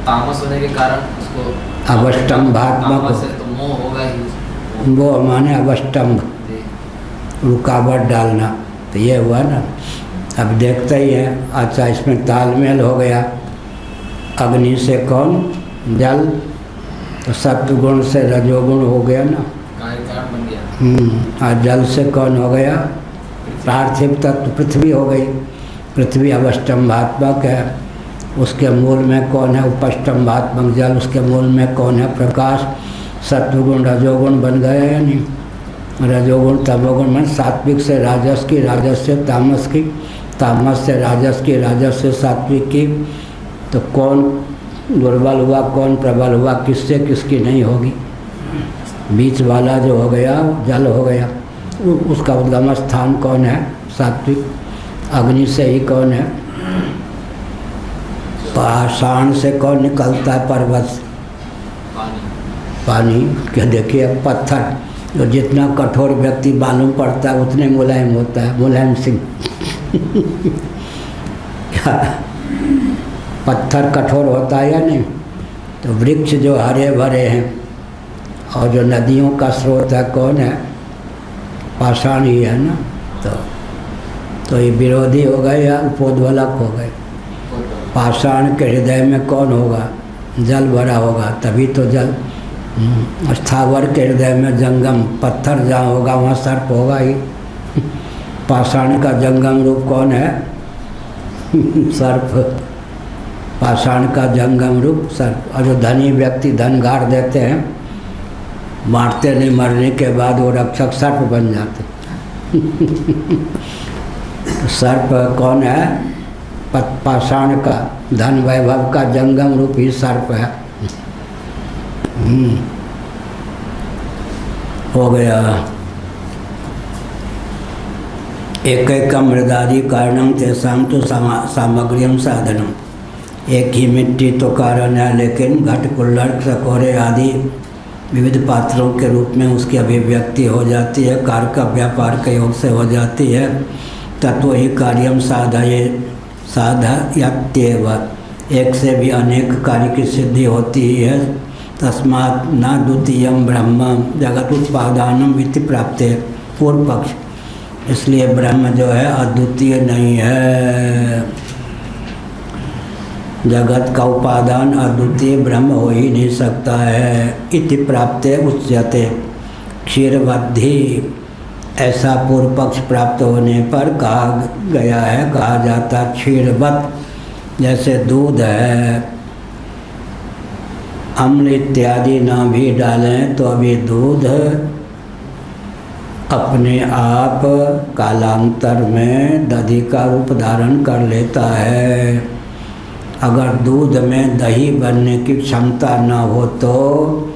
तामस होने के कारण उसको अवष्टम्भात्मक है, तो मोह होगा ही। वो माने अवष्टम्भ, रुकावट डालना, तो ये हुआ ना। अब देखते ही हैं। अच्छा, इसमें तालमेल हो गया। अग्नि से कौन? जल, तो सत्वगुण से रजोगुण हो गया ना, कारण बन गया। और जल से कौन हो गया? पार्थिव तत्व पृथ्वी हो गई। पृथ्वी अवष्टम्भात्मक है, उसके मूल में कौन है? उपष्टम्भात्मक जल, उसके मूल में कौन है? प्रकाश। सत्वगुण रजोगुण बन गए या नहीं? रजोगुण तमोगुण में सात्विक से राजस की, राजस से तामस की, तामस से राजस की, राजस से सात्विक की। तो कौन दुर्बल हुआ, कौन प्रबल हुआ, किससे किसकी नहीं होगी? बीच वाला जो हो गया जल हो गया। उसका उद्गम स्थान कौन है? सात्विक। अग्नि से ही कौन है? पाषाण से कौन निकलता है? पर्वत, पानी। क्या देखिए, पत्थर जो जितना कठोर व्यक्ति मालूम पड़ता है उतने मुलायम होता है। मुलायम सिंह क्या पत्थर कठोर होता है या नहीं? तो वृक्ष जो हरे भरे हैं और जो नदियों का स्रोत है कौन है? पाषाण ही है ना। तो ये विरोधी हो गए या उपोद्वलक हो गए? पाषाण के हृदय में कौन होगा? जल भरा होगा, तभी तो जल। स्थावर के हृदय में जंगम, पत्थर जहाँ होगा वहाँ सर्प होगा ही। पाषाण का जंगम रूप कौन है? सर्प। पाषाण का जंगम रूप सर्प। और जो धनी व्यक्ति धन गाड़ देते हैं, मारते नहीं, मरने के बाद वो रक्षक सर्प बन जाते। सर्प कौन है? पाषाण का धन वैभव का जंगम रूप ही सर्प है। हो गया। एकैकम मृदादि कारणम तेषां तो सामग्र्यम साधनम। एक ही मिट्टी तो कारण है, लेकिन घट कुल्हड़ सकोरे आदि विविध पात्रों के रूप में उसकी अभिव्यक्ति हो जाती है, कार्य का व्यापार के योग से हो जाती है। तत्व ही कार्यम साधयत्येव, एक से भी अनेक कार्य की सिद्धि होती है। तस्मात् न द्वितीयम ब्रह्म जगत उत्पादानम इति प्राप्ते, पूर्व पक्ष। इसलिए ब्रह्म जो है अद्वितीय नहीं है, जगत का उपादान अद्वितीय ब्रह्म हो ही नहीं सकता है। इति प्राप्ते उच्यते क्षीरवद्धि, ऐसा पूर्व पक्ष प्राप्त होने पर कहा गया है, कहा जाता क्षीरवत, जैसे दूध है, अम्ल इत्यादि ना भी डालें तो अभी दूध अपने आप कालांतर में दही का रूप धारण कर लेता है। अगर दूध में दही बनने की क्षमता न हो तो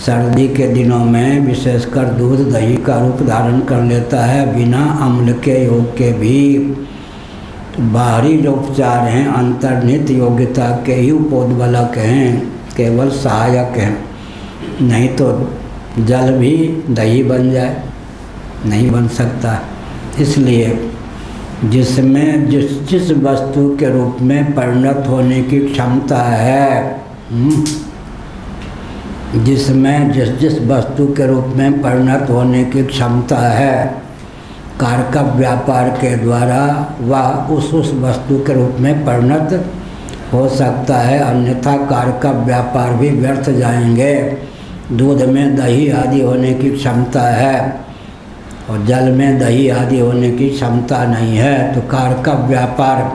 सर्दी के दिनों में विशेषकर दूध दही का रूप धारण कर लेता है बिना अम्ल के योग के भी। बाहरी जो उपचार हैं अंतर्निहित योग्यता के ही उपोद्बलक हैं, केवल सहायक हैं। नहीं तो जल भी दही बन जाए, नहीं बन सकता। इसलिए जिसमें जिस वस्तु के रूप में परिणत होने की क्षमता है, जिसमें जिस वस्तु के रूप में परिणत होने की क्षमता है, कारक व्यापार के द्वारा वह उस वस्तु के रूप में परिणत हो सकता है, अन्यथा कारक व्यापार भी व्यर्थ जाएंगे। दूध में दही आदि होने की क्षमता है और जल में दही आदि होने की क्षमता नहीं है, तो कारक व्यापार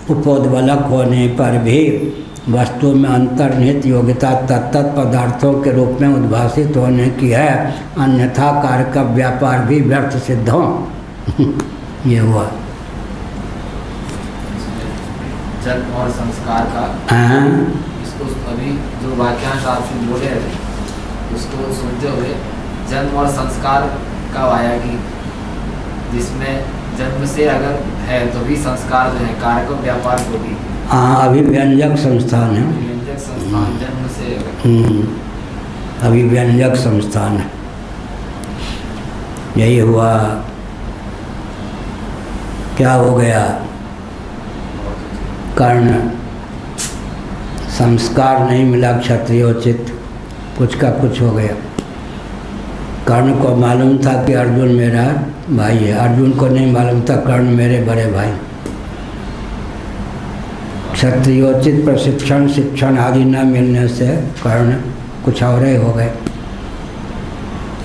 उपोद्बलक होने पर भी वस्तु में अंतर्निहित योग्यता तत्त पदार्थों के रूप में उद्भासित होने की है, अन्यथा कारक व्यापार भी व्यर्थ सिद्ध हो। ये हुआ जन्म और संस्कार का। इसको अभी जो वाक्यांश आपसे बोले उसको सुनते हुए जन्म और संस्कार कब आया कि जिसमें जन्म से अगर है तो भी संस्कार जो है कारक व्यापार को भी। हाँ, अभिव्यंजक संस्थान है। अभिव्यंजक संस्थान जन्म से अभिव्यंजक संस्थान है। यही हुआ। क्या हो गया? कर्ण संस्कार नहीं मिला क्षत्रियोचित, कुछ का कुछ हो गया। कर्ण को मालूम था कि अर्जुन मेरा भाई है, अर्जुन को नहीं मालूम था कर्ण मेरे बड़े भाई। क्षत्रियोचित प्रशिक्षण शिक्षण आदि न मिलने से कर्ण कुछ और ही हो गए।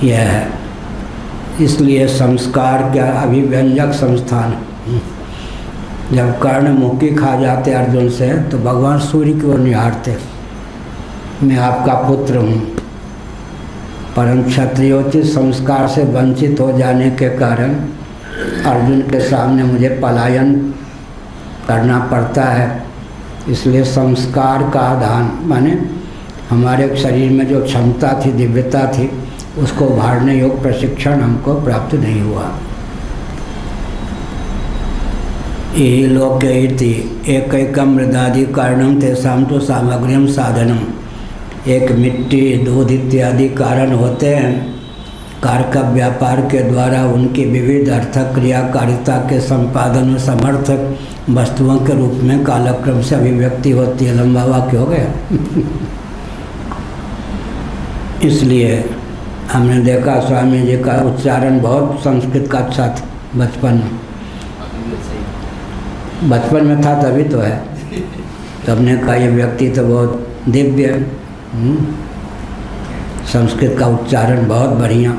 यह है, इसलिए संस्कार क्या अभिव्यंजक संस्थान। जब कर्ण मुक्की खा जाते अर्जुन से तो भगवान सूर्य की ओर निहारते, मैं आपका पुत्र हूँ। परंतु क्षत्रियोचित संस्कार से वंचित हो जाने के कारण अर्जुन के सामने मुझे पलायन करना पड़ता है। इसलिए संस्कार का आधान माने हमारे शरीर में जो क्षमता थी, दिव्यता थी, उसको उभारने योग प्रशिक्षण हमको प्राप्त नहीं हुआ। यही लोक एकैकम मृदादि कारणम तेषां तो सामग्र्यम साधनम। एक मिट्टी दूध इत्यादि कारण होते हैं, कारक व्यापार के द्वारा उनकी विविध अर्थक क्रियाकारिता के संपादन में समर्थ वस्तुओं के रूप में कालक्रम से अभिव्यक्ति होती है। लंबा वाक्य हो गया। इसलिए हमने देखा स्वामी जी का उच्चारण बहुत संस्कृत का अच्छा था बचपन में था तभी तो है। तो हमने कहा ये व्यक्ति तो बहुत दिव्य है, संस्कृत का उच्चारण बहुत बढ़िया।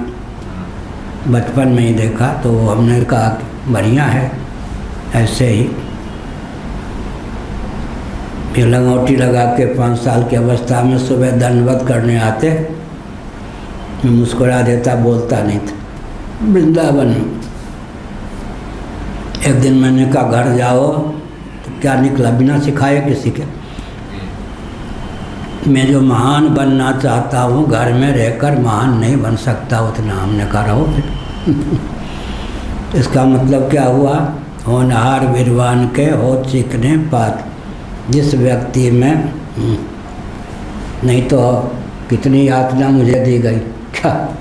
बचपन में ही देखा तो हमने कहा बढ़िया है। ऐसे ही ये लंगोटी लगा के 5 साल की अवस्था में सुबह दंडवत करने आते, मैं मुस्कुरा देता, बोलता नहीं था। वृंदावन में एक दिन मैंने कहा घर जाओ, तो क्या निकला बिना सिखाए किसी के। मैं जो महान बनना चाहता हूँ घर में रहकर महान नहीं बन सकता, उतना हमने कहा रहो फिर। इसका मतलब क्या हुआ? होनहार विद्वान के हो चिकने पात। जिस व्यक्ति में नहीं तो कितनी यातना मुझे दी गई, क्या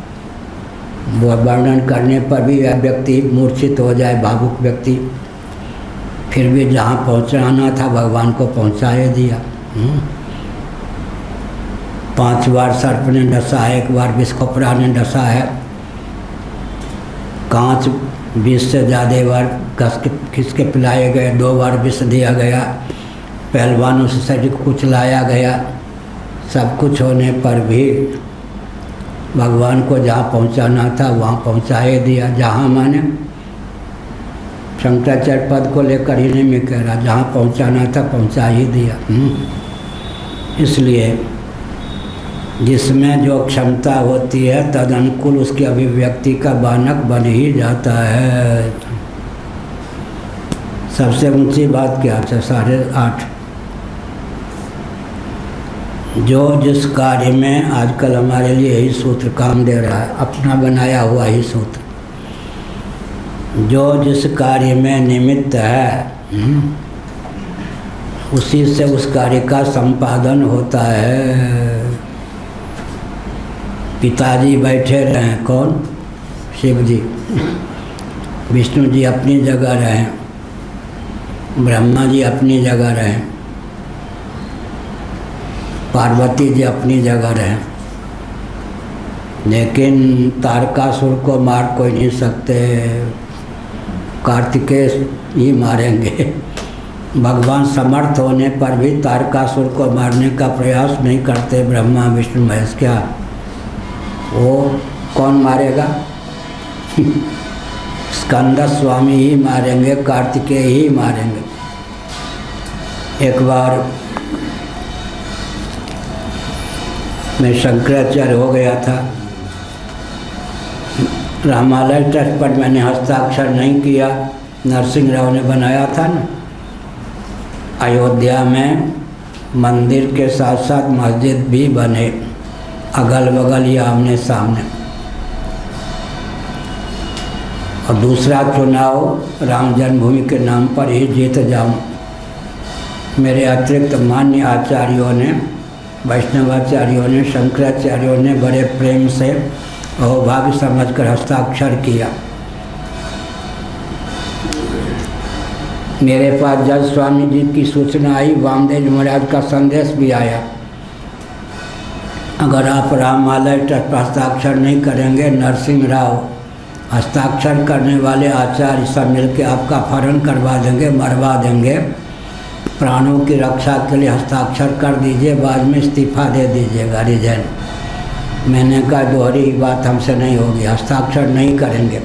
वो वर्णन करने पर भी वह व्यक्ति मूर्छित हो जाए, भावुक व्यक्ति, फिर भी जहाँ पहुँचाना था भगवान को पहुँचाए दिया। 5 बार सर्प ने डसा है, 1 बार विषकोपरा ने डसा है, कांच 20 से ज़्यादा बार खिस के पिलाए गए, 2 बार विष दिया गया, पहलवानों से शरीर को कुचलाया गया। सब कुछ होने पर भी भगवान को जहाँ पहुँचाना था वहाँ पहुँचाए दिया। जहाँ माने शंकराचार्य पद को लेकर ही नहीं मैं कह रहा, जहाँ पहुँचाना था पहुँचा ही दिया। इसलिए जिसमें जो क्षमता होती है तद अनुकूल उसकी अभिव्यक्ति का बानक बन ही जाता है। सबसे ऊंची बात क्या है? 8.5। जो जिस कार्य में आजकल हमारे लिए यही सूत्र काम दे रहा है, अपना बनाया हुआ ही सूत्र, जो जिस कार्य में निमित्त है उसी से उस कार्य का संपादन होता है। पिताजी बैठे रहे, कौन? शिव जी। विष्णु जी अपनी जगह रहे, ब्रह्मा जी अपनी जगह रहे, पार्वती जी अपनी जगह रहे, लेकिन तारकासुर को मार कोई नहीं सकते, कार्तिकेय ही मारेंगे। भगवान समर्थ होने पर भी तारकासुर को मारने का प्रयास नहीं करते ब्रह्मा विष्णु महेश। क्या वो कौन मारेगा? स्कंद स्वामी ही मारेंगे, कार्तिकेय ही मारेंगे। एक बार मैं शंकराचार्य हो गया था, रामालय ट्रस्ट पर मैंने हस्ताक्षर नहीं किया, नरसिंह राव ने बनाया था ना। अयोध्या में मंदिर के साथ साथ मस्जिद भी बने, अगल बगल या आमने सामने। और दूसरा चुनाव राम जन्मभूमि के नाम पर ही जीत जाऊं। मेरे अतिरिक्त मान्य आचार्यों ने, वैष्णवाचार्यों ने, शंकराचार्यों ने बड़े प्रेम से और भाग्य समझकर हस्ताक्षर किया। मेरे पास जज स्वामी जी की सूचना आई, वामदेव महाराज का संदेश भी आया, अगर आप रामालय ट्रस्ट पर हस्ताक्षर नहीं करेंगे, नरसिंह राव हस्ताक्षर करने वाले आचार्य सब मिलकर आपका अपहरण करवा देंगे, मरवा देंगे। प्राणों की रक्षा के लिए हस्ताक्षर कर दीजिए, बाद में इस्तीफा दे दीजिएगा, रिजाइन। मैंने कहा दोहरी बात हमसे नहीं होगी, हस्ताक्षर नहीं करेंगे।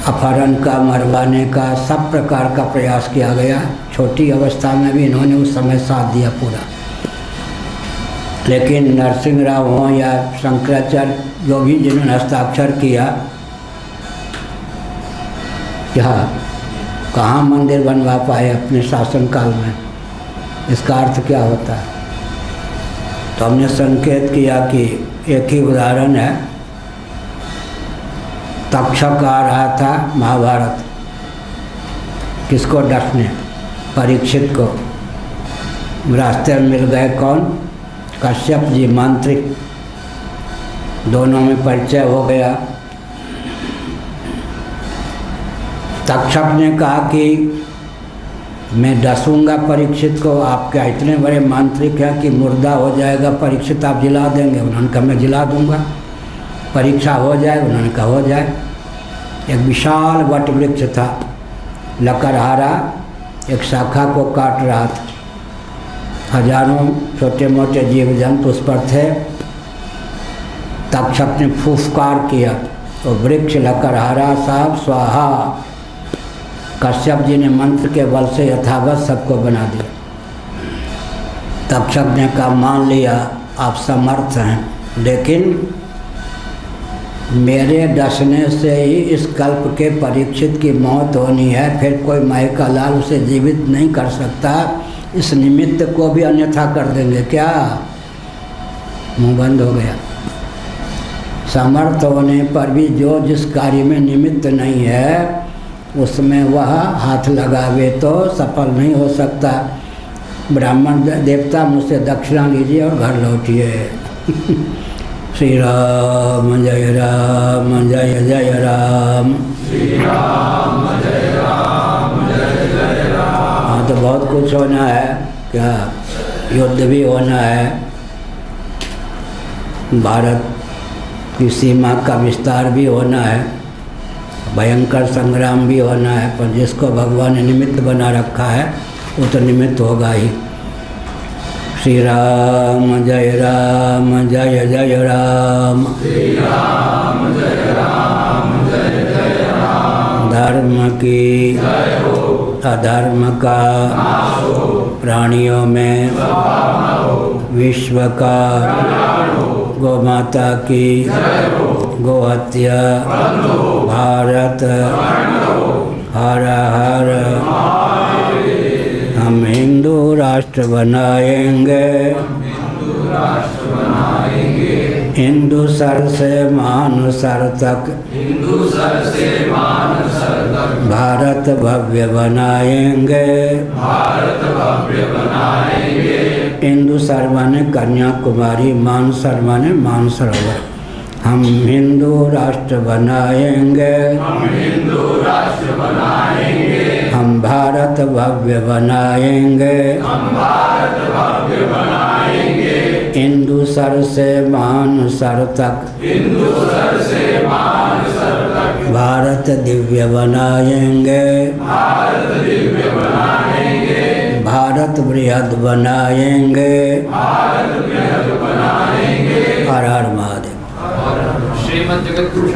अपहरण का, मरवाने का, सब प्रकार का प्रयास किया गया। छोटी अवस्था में भी इन्होंने उस समय साथ दिया पूरा। लेकिन नरसिंह राव हों या शंकराचार्य, जो भी जिन्होंने हस्ताक्षर किया, क्या कहाँ मंदिर बनवा पाए अपने शासनकाल में? इसका अर्थ क्या होता है? तो हमने संकेत किया कि एक ही उदाहरण है, तक्षक आ रहा था महाभारत, किसको डसने? परीक्षित को। रास्ते में मिल गए कौन? कश्यप जी, मांत्रिक। दोनों में परिचय हो गया। तक्षक ने कहा कि मैं डसूंगा परीक्षित को, आप क्या इतने बड़े मांत्रिक हैं कि मुर्दा हो जाएगा परीक्षित, आप जिला देंगे? उन्होंने कहा मैं जिला दूंगा, परीक्षा हो जाए। उन्होंने कहा हो जाए। एक विशाल वट वृक्ष था, लकड़हारा, एक शाखा को काट रहा था, हजारों छोटे मोटे जीव जंतु उस पर थे। तक्षक ने फुफकार किया तो वृक्ष लकड़हारा साहब स्वाहा। कश्यप जी ने मंत्र के बल से यथावत सबको बना दिया। तक्षक ने कहा मान लिया आप समर्थ हैं, लेकिन मेरे डसने से ही इस कल्प के परीक्षित की मौत होनी है, फिर कोई माई का लाल उसे जीवित नहीं कर सकता। इस निमित्त को भी अन्यथा कर देंगे क्या? मुंह बंद हो गया। समर्थ होने पर भी जो जिस कार्य में निमित्त नहीं है उसमें वह हाथ लगावे तो सफल नहीं हो सकता। ब्राह्मण देवता मुझसे दक्षिणा लीजिए और घर लौटिए। श्री राम जय राम जय जय राम। हाँ, तो बहुत कुछ होना है, क्या युद्ध भी होना है, भारत की सीमा का विस्तार भी होना है, भयंकर संग्राम भी होना है, पर जिसको भगवान ने निमित्त बना रखा है वो तो निमित्त होगा ही। श्री राम जय राम जय जय राम। श्री राम जय राम। धर्म की जय हो, अधर्म का नाश हो, प्राणियों में सद्भावना हो, विश्व का कल्याण हो, गौ माता की जय हो, गोहत्या बंद हो, भारत वर्ण हो, हर हर। महादेव। हम हिंदू राष्ट्र बनाएंगे, हिंदू राष्ट्र बनाएंगे, हिंदू सर से मान सर तक, हिंदू सर से मान सर तक, भारत भव्य बनाएंगे। भारत भव्य बनाएंगे। हिंदू सर माने कन्याकुमारी, मानसर माने मानसरोवर। हम हिंदू राष्ट्र बनाएंगे, हम हिंदू राष्ट्र बनाएंगे, हम भारत भव्य बनाएंगे। हम भारत भव्य बनाएंगे, हिंदू सर से मान सर तक, हिंदू सर से मान सर तक, भारत दिव्य बनाएंगे। भारत दिव्य बनाएंगे, भारत बृहद बनाएंगे। भारत बृहद बनाएंगे। हर हर महादेव। और श्रीमद् जगत गुरु